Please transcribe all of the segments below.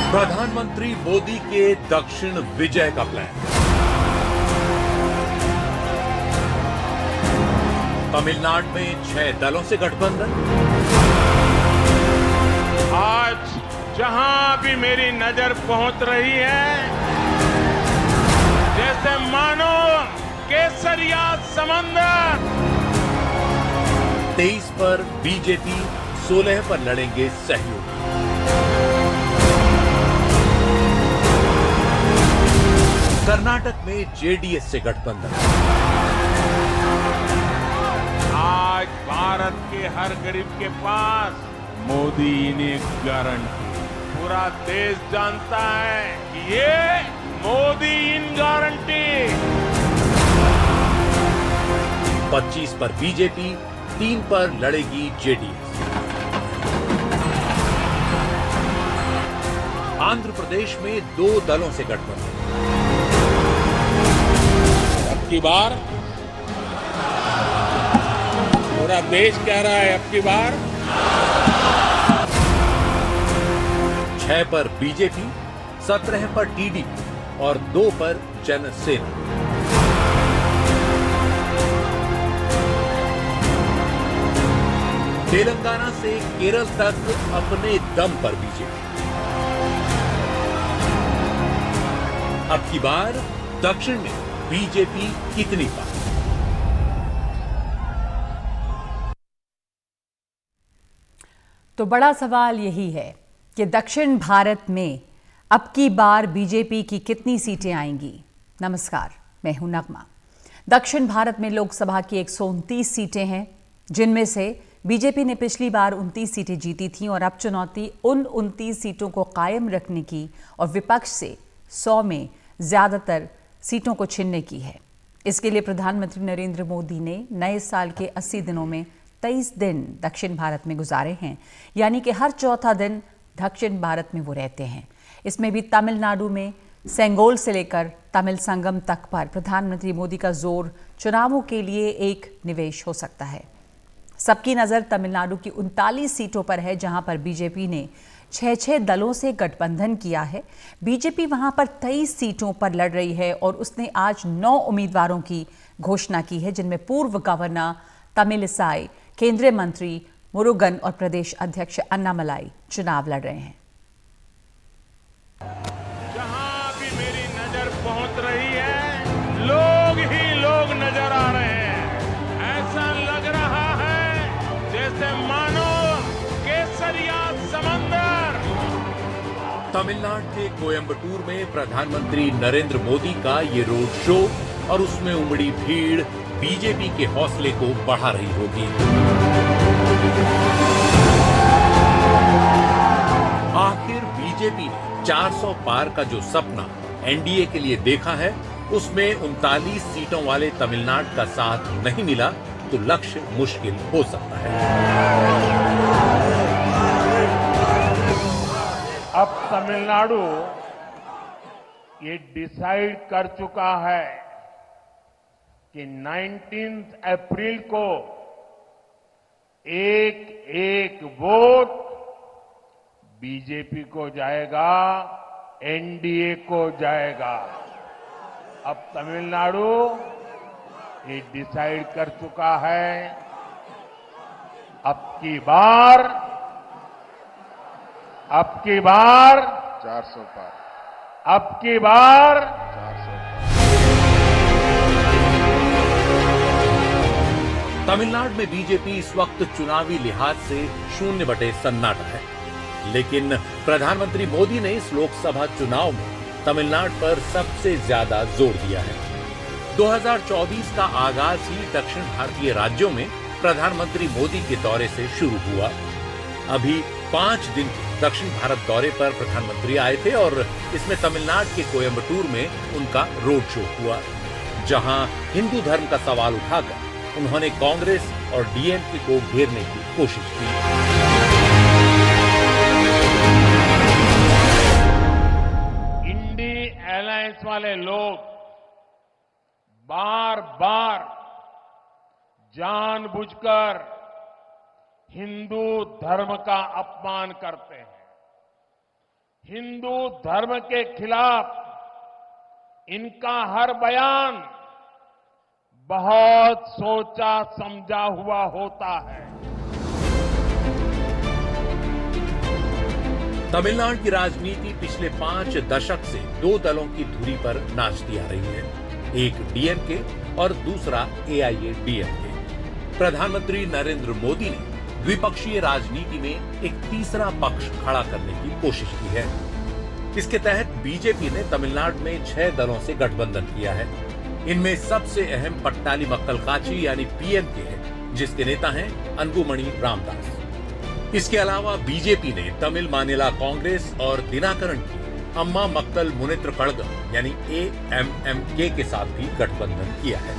प्रधानमंत्री मोदी के दक्षिण विजय का प्लान। तमिलनाडु में 6 दलों से गठबंधन। आज जहां भी मेरी नजर पहुंच रही है, जैसे मानो केसरिया समंदर। 23 पर बीजेपी, 16 पर लड़ेंगे सहयोगी। कर्नाटक में जेडीएस से गठबंधन। आज भारत के हर गरीब के पास मोदी ने गारंटी। पूरा देश जानता है कि ये मोदी इन गारंटी। 25 पर बीजेपी, 3 पर लड़ेगी जेडीएस। आंध्र प्रदेश में 2 दलों से गठबंधन। अब की बार पूरा देश कह रहा है, अब की बार 6 पर बीजेपी, 17 पर टीडीपी और 2 पर जनसेना। तेलंगाना से केरल तक अपने दम पर बीजेपी। अब की बार दक्षिण में बीजेपी कितनी बार? तो बड़ा सवाल यही है कि दक्षिण भारत में अब की बार बीजेपी की कितनी सीटें आएंगी। नमस्कार, मैं हूं नगमा। दक्षिण भारत में लोकसभा की 129 सीटें हैं, जिनमें से बीजेपी ने पिछली बार 29 सीटें जीती थीं और अब चुनौती उन 29 सीटों को कायम रखने की और विपक्ष से 100 में ज्यादातर सीटों को छीनने की है। इसके लिए प्रधानमंत्री नरेंद्र मोदी ने नए साल के 80 दिनों में 23 दिन दक्षिण भारत में गुजारे हैं, यानी कि हर चौथा दिन दक्षिण भारत में वो रहते हैं। इसमें भी तमिलनाडु में सेंगोल से लेकर तमिल संगम तक पर प्रधानमंत्री मोदी का जोर चुनावों के लिए एक निवेश हो सकता है। सबकी नज़र तमिलनाडु की 39 सीटों पर है, जहां पर बीजेपी ने 6 दलों से गठबंधन किया है। बीजेपी वहां पर 23 सीटों पर लड़ रही है और उसने आज 9 उम्मीदवारों की घोषणा की है, जिनमें पूर्व गवर्नर तमिलिसाई, केंद्रीय मंत्री मुरुगन और प्रदेश अध्यक्ष अन्नामलाई चुनाव लड़ रहे हैं। जहां भी मेरी नजर पहुंच रही है, लोग ही लोग नजर आ रहे हैं। ऐसा लग रहा है जैसे मानो केसरिया समंदर। तमिलनाडु के कोयंबटूर में प्रधानमंत्री नरेंद्र मोदी का ये रोड शो और उसमें उमड़ी भीड़ बीजेपी के हौसले को बढ़ा रही होगी। आखिर बीजेपी ने 400 पार का जो सपना एनडीए के लिए देखा है, उसमें 39 सीटों वाले तमिलनाडु का साथ नहीं मिला तो लक्ष्य मुश्किल हो सकता है। अब तमिलनाडु ये डिसाइड कर चुका है कि 19 अप्रैल को एक वोट बीजेपी को जाएगा, एनडीए को जाएगा। अब तमिलनाडु ये डिसाइड कर चुका है, अब की बार 400 पार। अब की बार 400 तमिलनाडु में बीजेपी इस वक्त चुनावी लिहाज से 0 सन्नाटा है, लेकिन प्रधानमंत्री मोदी ने इस लोकसभा चुनाव में तमिलनाडु पर सबसे ज्यादा जोर दिया है। 2024 का आगाज ही दक्षिण भारतीय राज्यों में प्रधानमंत्री मोदी के दौरे से शुरू हुआ। अभी 5 दिन दक्षिण भारत दौरे पर प्रधानमंत्री आए थे और इसमें तमिलनाडु के कोयंबटूर में उनका रोड शो हुआ, जहां हिंदू धर्म का सवाल उठाकर उन्होंने कांग्रेस और डीएमके को घेरने की कोशिश की। इंडी अलायंस वाले लोग बार बार जानबूझकर हिंदू धर्म का अपमान करते हैं, हिंदू धर्म के खिलाफ इनका हर बयान बहुत सोचा समझा हुआ होता है। तमिलनाडु की राजनीति पिछले 5 दशक से 2 दलों की धुरी पर नाचती आ रही है, एक डीएमके और दूसरा एआईएडीएमके। प्रधानमंत्री नरेंद्र मोदी ने द्विपक्षीय राजनीति में एक तीसरा पक्ष खड़ा करने की कोशिश की है। इसके तहत बीजेपी ने तमिलनाडु में 6 दलों से गठबंधन किया है। इनमें सबसे अहम पट्टाली मक्कल काची यानी पीएमके है, जिसके नेता हैं अंबुमणि रामदास। इसके अलावा बीजेपी ने तमिल मानिला कांग्रेस और दिनाकरण की अम्मा मक्कल मुनित्र कड़गम यानी एएमएमके के साथ भी गठबंधन किया है।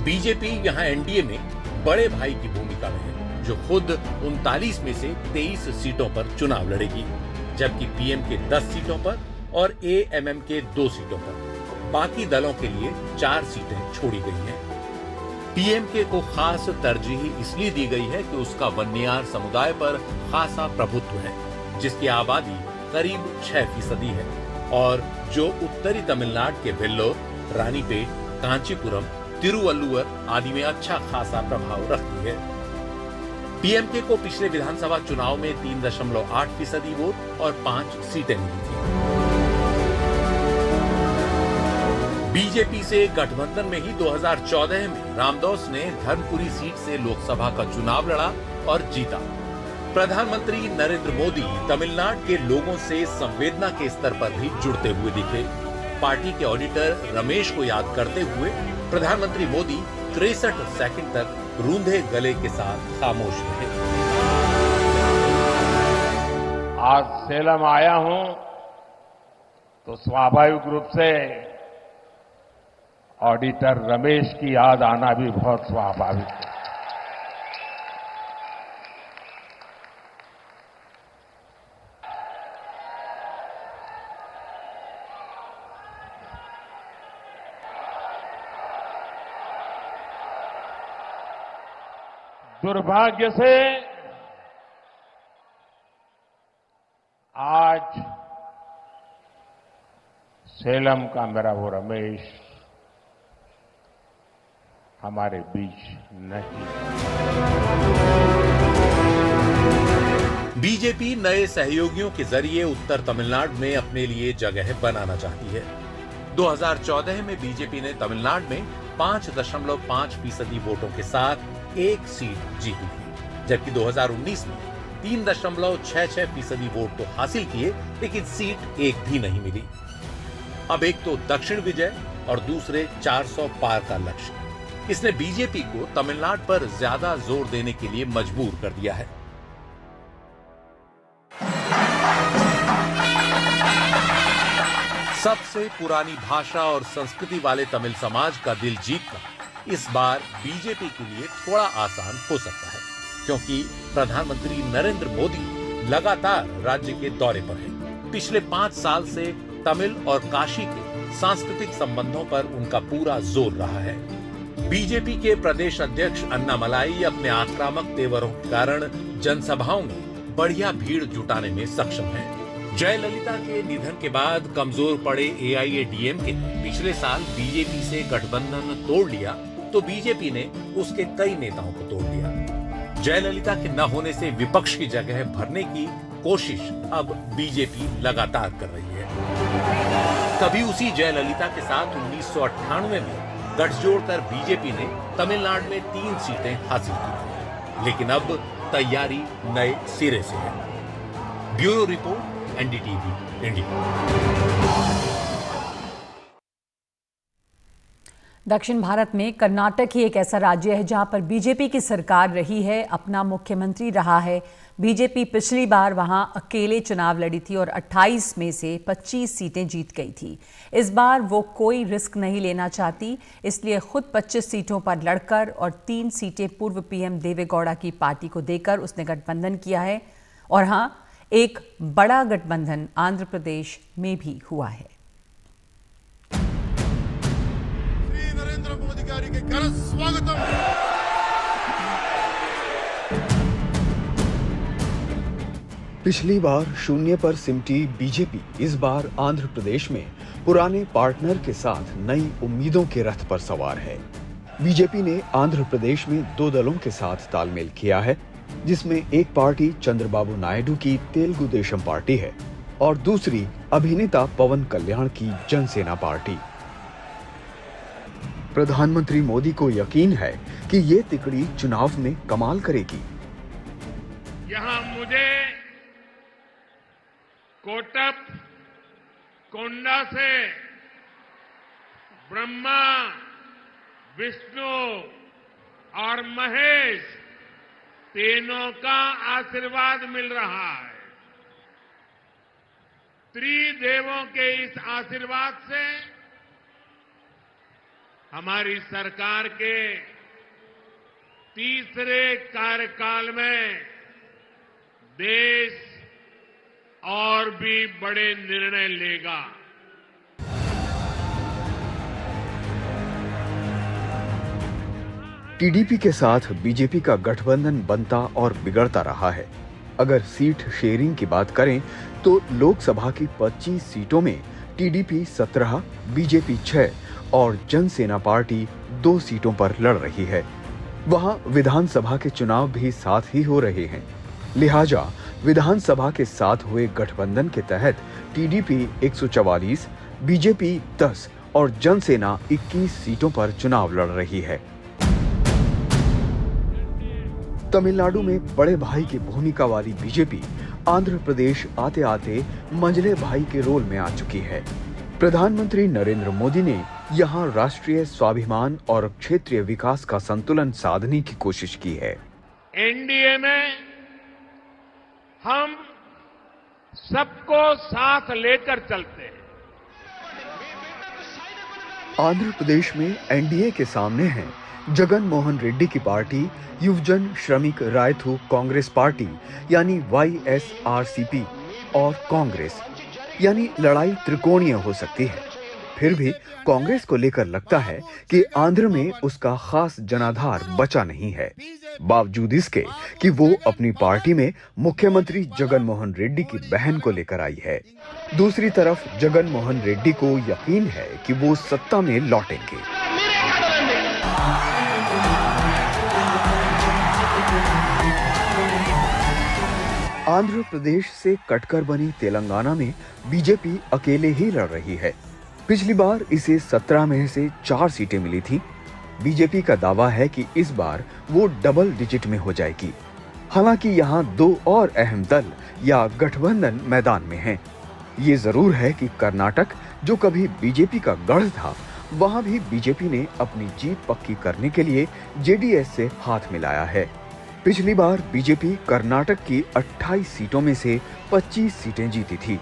बीजेपी यहां एनडीए में बड़े भाई की भूमिका में है, जो खुद 39 में से 23 सीटों पर चुनाव लड़ेगी, जबकि पीएमके 10 सीटों पर और एएमएमके 2 सीटों पर। बाकी दलों के लिए 4 सीटें छोड़ी गई हैं। पीएमके को खास तरजीह इसलिए दी गई है कि उसका वन्नियार समुदाय पर खासा प्रभुत्व है, जिसकी आबादी करीब 6% है और जो उत्तरी तमिलनाडु के वेल्लोर, रानीपेट, कांचीपुरम, तिरुवल्लुवर आदि में अच्छा खासा प्रभाव रखती है। पीएमके को पिछले विधानसभा चुनाव में 3.8% वोट और 5 सीटें मिली थी। बीजेपी से गठबंधन में ही 2014 में रामदास ने धर्मपुरी सीट से लोकसभा का चुनाव लड़ा और जीता। प्रधानमंत्री नरेंद्र मोदी तमिलनाडु के लोगों से संवेदना के स्तर पर भी जुड़ते हुए दिखे। पार्टी के ऑडिटर रमेश को याद करते हुए प्रधानमंत्री मोदी 63 सेकंड तक रूंधे गले के साथ खामोश रहे। आज सेलम आया हूं तो स्वाभाविक रूप से ऑडिटर रमेश की याद आना भी बहुत स्वाभाविक है। दुर्भाग्य से आज सेलम का मेरा वो रमेश हमारे बीच नहीं। बीजेपी नए सहयोगियों के जरिए उत्तर तमिलनाडु में अपने लिए जगह बनाना चाहती है। 2014 में बीजेपी ने तमिलनाडु में 5.5% वोटों के साथ 1 सीट जीती थी, जबकि 2019 में 3.66% वोट तो हासिल किए, लेकिन सीट एक भी नहीं मिली। अब एक तो दक्षिण विजय और दूसरे 400 पार का लक्ष्य, इसने बीजेपी को तमिलनाडु पर ज्यादा जोर देने के लिए मजबूर कर दिया है। सबसे पुरानी भाषा और संस्कृति वाले तमिल समाज का दिल जीतना इस बार बीजेपी के लिए थोड़ा आसान हो सकता है, क्योंकि प्रधानमंत्री नरेंद्र मोदी लगातार राज्य के दौरे पर हैं। पिछले 5 साल से तमिल और काशी के सांस्कृतिक संबंधों पर उनका पूरा जोर रहा है। बीजेपी के प्रदेश अध्यक्ष अन्नामलाई अपने आक्रामक तेवरों के कारण जनसभाओं में बढ़िया भीड़ जुटाने में सक्षम है। जयललिता के निधन के बाद कमजोर पड़े एआईएडीएमके ने पिछले साल बीजेपी से गठबंधन तोड़ लिया, तो बीजेपी ने उसके कई नेताओं को तोड़ दिया। जयललिता के न होने से विपक्ष की जगह भरने की कोशिश अब बीजेपी लगातार कर रही है। कभी उसी जयललिता के साथ 1998 में गठजोड़ कर बीजेपी ने तमिलनाडु में 3 सीटें हासिल की थी, लेकिन अब तैयारी नए सिरे से है। Bureau report, NDTV India. दक्षिण भारत में कर्नाटक ही एक ऐसा राज्य है जहां पर बीजेपी की सरकार रही है, अपना मुख्यमंत्री रहा है। बीजेपी पिछली बार वहां अकेले चुनाव लड़ी थी और 28 में से 25 सीटें जीत गई थी। इस बार वो कोई रिस्क नहीं लेना चाहती, इसलिए खुद 25 सीटों पर लड़कर और 3 सीटें पूर्व पीएम देवेगौड़ा की पार्टी को देकर उसने गठबंधन किया है। और हां, एक बड़ा गठबंधन आंध्र प्रदेश में भी हुआ है। नरेंद्र मोदी गारी के घर स्वागतम। पिछली बार शून्य पर सिमटी बीजेपी इस बार आंध्र प्रदेश में पुराने पार्टनर के साथ नई उम्मीदों के रथ पर सवार है। बीजेपी ने आंध्र प्रदेश में 2 दलों के साथ तालमेल किया है, जिसमें एक पार्टी चंद्रबाबू नायडू की तेलुगु देशम पार्टी है और दूसरी अभिनेता पवन कल्याण की जनसेना पार्टी। प्रधानमंत्री मोदी को यकीन है कि ये तिकड़ी चुनाव में कमाल करेगी। यहां मुझे कोटप कोंडा से ब्रह्मा, विष्णु और महेश तीनों का आशीर्वाद मिल रहा है। त्रिदेवों के इस आशीर्वाद से हमारी सरकार के तीसरे कार्यकाल में देश और भी बड़े निर्णय लेगा। टीडीपी के साथ बीजेपी का गठबंधन बनता और बिगड़ता रहा है। अगर सीट शेयरिंग की बात करें तो लोकसभा की 25 सीटों में टीडीपी 17, बीजेपी 6 और जनसेना पार्टी 2 सीटों पर लड़ रही है। वहां विधानसभा के चुनाव भी साथ ही हो रहे हैं। लिहाजा विधानसभा के साथ हुए गठबंधन के तहत टीडीपी 144, बीजेपी 10 और जनसेना 21 सीटों पर चुनाव लड़ रही है। तमिलनाडु में बड़े भाई की भूमिका वाली बीजेपी आंध्र प्रदेश आते आते मंझले भाई के रोल में आ चुकी है। प्रधानमंत्री नरेंद्र मोदी ने यहां राष्ट्रीय स्वाभिमान और क्षेत्रीय विकास का संतुलन साधने की कोशिश की है। एनडीए में हम सबको साथ लेकर चलते हैं। आंध्र प्रदेश में एनडीए के सामने है जगन मोहन रेड्डी की पार्टी, युवजन श्रमिक रायथू कांग्रेस पार्टी यानी YSRCP और कांग्रेस, यानी लड़ाई त्रिकोणीय हो सकती है। फिर भी कांग्रेस को लेकर लगता है कि आंध्र में उसका खास जनाधार बचा नहीं है, बावजूद इसके कि वो अपनी पार्टी में मुख्यमंत्री जगन मोहन रेड्डी की बहन को लेकर आई है। दूसरी तरफ जगन मोहन रेड्डी को यकीन है कि वो सत्ता में लौटेंगे। आंध्र प्रदेश से कटकर बनी तेलंगाना में बीजेपी अकेले ही लड़ रही है। पिछली बार इसे 17 में से 4 सीटें मिली थी। बीजेपी का दावा है कि इस बार वो डबल डिजिट में हो जाएगी। हालांकि यहाँ 2 और अहम दल या गठबंधन मैदान में हैं। ये जरूर है कि कर्नाटक, जो कभी बीजेपी का गढ़ था, वहां भी बीजेपी ने अपनी जीत पक्की करने के लिए जेडीएस से हाथ मिलाया है। पिछली बार बीजेपी कर्नाटक की 28 सीटों में से 25 सीटें जीती थी।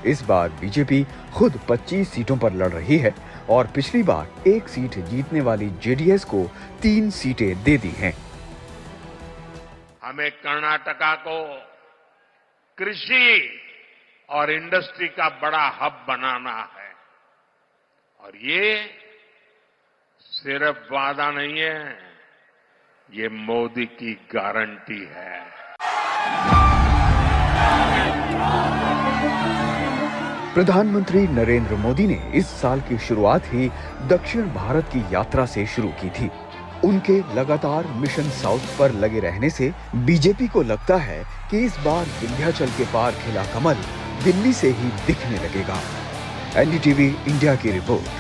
इस बार बीजेपी खुद 25 सीटों पर लड़ रही है और पिछली बार 1 सीट जीतने वाली जेडीएस को 3 सीटें दे दी हैं। हमें कर्नाटका को कृषि और इंडस्ट्री का बड़ा हब बनाना है और ये सिर्फ वादा नहीं है, ये मोदी की गारंटी है। प्रधानमंत्री नरेंद्र मोदी ने इस साल की शुरुआत ही दक्षिण भारत की यात्रा से शुरू की थी। उनके लगातार मिशन साउथ पर लगे रहने से बीजेपी को लगता है कि इस बार विंध्याचल के पार खिला कमल दिल्ली से ही दिखने लगेगा। एनडीटीवी इंडिया की रिपोर्ट।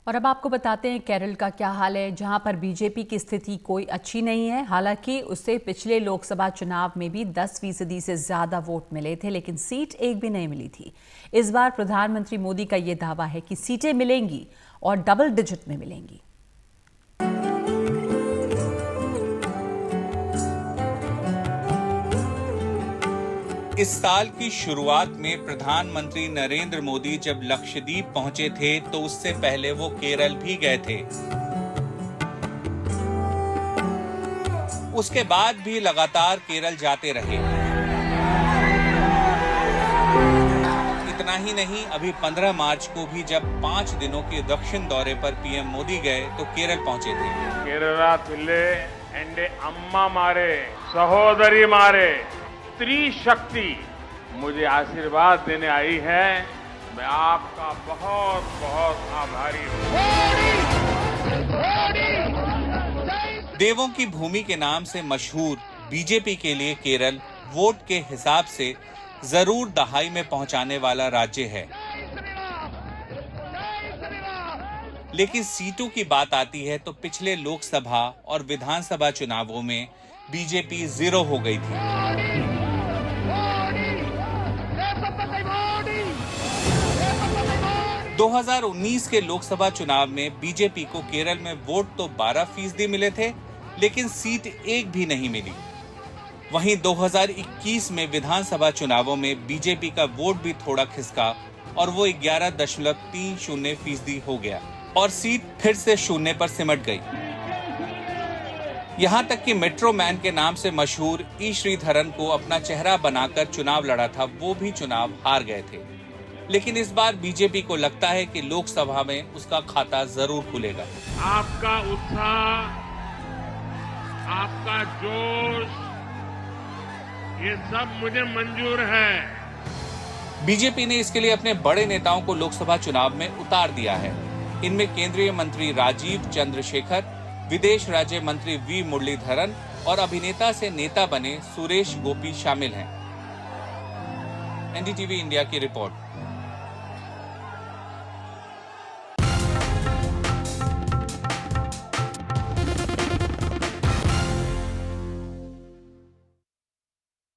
और अब आपको बताते हैं केरल का क्या हाल है, जहां पर बीजेपी की स्थिति कोई अच्छी नहीं है। हालांकि उसे पिछले लोकसभा चुनाव में भी 10% से ज्यादा वोट मिले थे, लेकिन सीट एक भी नहीं मिली थी। इस बार प्रधानमंत्री मोदी का यह दावा है कि सीटें मिलेंगी और डबल डिजिट में मिलेंगी। इस साल की शुरुआत में प्रधानमंत्री नरेंद्र मोदी जब लक्षद्वीप पहुंचे थे तो उससे पहले वो केरल भी गए थे। उसके बाद भी लगातार केरल जाते रहे। इतना ही नहीं, अभी 15 मार्च को भी जब 5 दिनों के दक्षिण दौरे पर पीएम मोदी गए तो केरल पहुंचे थे। केरला पिल्ले एंडे अम्मा मारे सहोदरी मारे स्त्री शक्ति मुझे आशीर्वाद देने आई है। मैं आपका बहुत बहुत आभारी हूँ। देवों की भूमि के नाम से मशहूर बीजेपी के लिए केरल वोट के हिसाब से जरूर दहाई में पहुंचाने वाला राज्य है, लेकिन सीटों की बात आती है तो पिछले लोकसभा और विधानसभा चुनावों में बीजेपी 0 हो गई थी। – 2019 के लोकसभा चुनाव में बीजेपी को केरल में वोट तो 12% मिले थे, लेकिन सीट एक भी नहीं मिली। वहीं 2021 में विधानसभा चुनावों में बीजेपी का वोट भी थोड़ा खिसका और वो 11.30% हो गया और सीट फिर से 0 पर सिमट गई। यहां तक कि मेट्रो मैन के नाम से मशहूर ई श्रीधरन को अपना चेहरा बनाकर चुनाव लड़ा था, वो भी चुनाव हार गए थे। लेकिन इस बार बीजेपी को लगता है कि लोकसभा में उसका खाता जरूर खुलेगा। आपका उत्साह, आपका जोश, ये सब मुझे मंजूर है। बीजेपी ने इसके लिए अपने बड़े नेताओं को लोकसभा चुनाव में उतार दिया है। इनमें केंद्रीय मंत्री राजीव चंद्रशेखर, विदेश राज्य मंत्री वी मुरलीधरन और अभिनेता से नेता बने सुरेश गोपी शामिल हैं। एनडीटीवी इंडिया की रिपोर्ट।